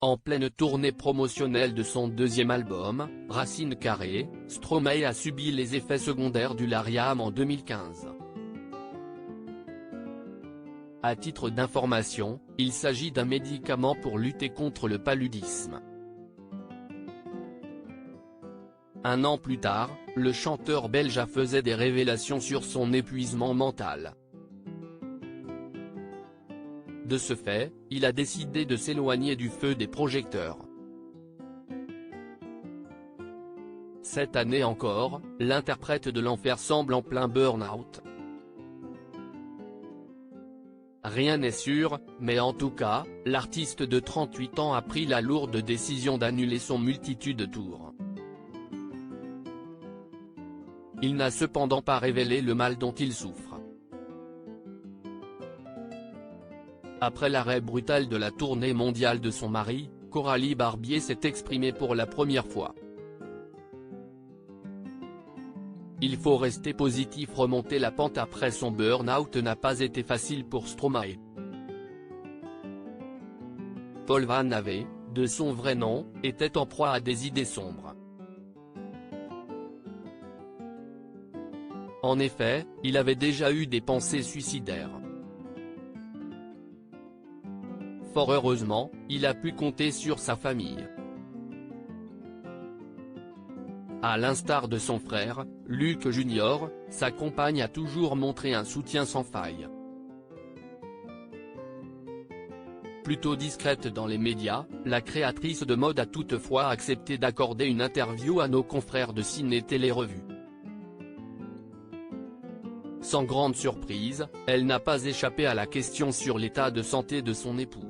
En pleine tournée promotionnelle de son deuxième album, Racine Carrée, Stromae a subi les effets secondaires du Lariam en 2015. À titre d'information, il s'agit d'un médicament pour lutter contre le paludisme. Un an plus tard, le chanteur belge a fait des révélations sur son épuisement mental. De ce fait, il a décidé de s'éloigner du feu des projecteurs. Cette année encore, l'interprète de l'enfer semble en plein burn-out. Rien n'est sûr, mais en tout cas, l'artiste de 38 ans a pris la lourde décision d'annuler son multitude tour. Il n'a cependant pas révélé le mal dont il souffre. Après l'arrêt brutal de la tournée mondiale de son mari, Coralie Barbier s'est exprimée pour la première fois. Il faut rester positif. Remonter la pente après son burn-out n'a pas été facile pour Stromae. Paul Van Nave, de son vrai nom, était en proie à des idées sombres. En effet, il avait déjà eu des pensées suicidaires. Fort heureusement, il a pu compter sur sa famille. À l'instar de son frère, Luc Junior, sa compagne a toujours montré un soutien sans faille. Plutôt discrète dans les médias, la créatrice de mode a toutefois accepté d'accorder une interview à nos confrères de Ciné Télé Revue. Sans grande surprise, elle n'a pas échappé à la question sur l'état de santé de son époux.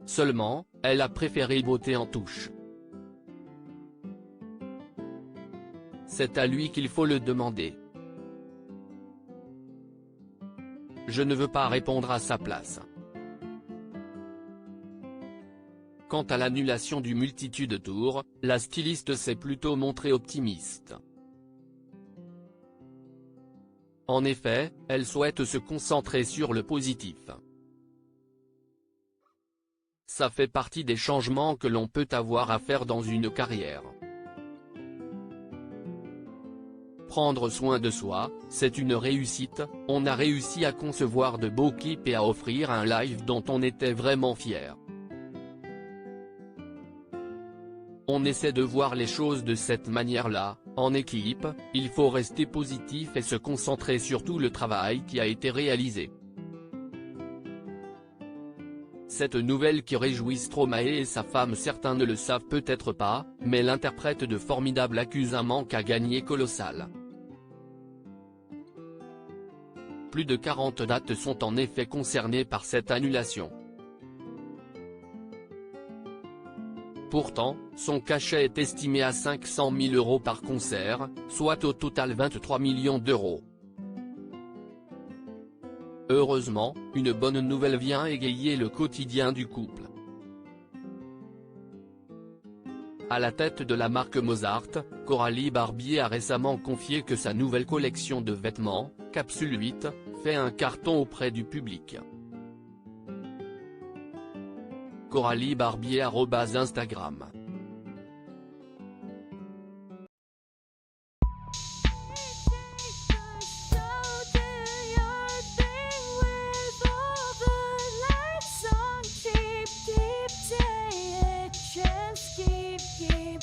Seulement, elle a préféré botter en touche. C'est à lui qu'il faut le demander. Je ne veux pas répondre à sa place. Quant à l'annulation du multitude tour, la styliste s'est plutôt montrée optimiste. En effet, elle souhaite se concentrer sur le positif. Ça fait partie des changements que l'on peut avoir à faire dans une carrière. Prendre soin de soi, c'est une réussite. On a réussi à concevoir de beaux clips et à offrir un live dont on était vraiment fier. On essaie de voir les choses de cette manière-là. En équipe, il faut rester positif et se concentrer sur tout le travail qui a été réalisé. Cette nouvelle qui réjouit Stromae et sa femme, certains ne le savent peut-être pas, mais l'interprète de Formidable accuse un manque à gagner colossal. Plus de 40 dates sont en effet concernées par cette annulation. Pourtant, son cachet est estimé à 500 000 € par concert, soit au total 23 millions d'euros. Heureusement, une bonne nouvelle vient égayer le quotidien du couple. À la tête de la marque Mozart, Coralie Barbier a récemment confié que sa nouvelle collection de vêtements, Capsule 8, fait un carton auprès du public. Coralie Barbier @Instagram. Keep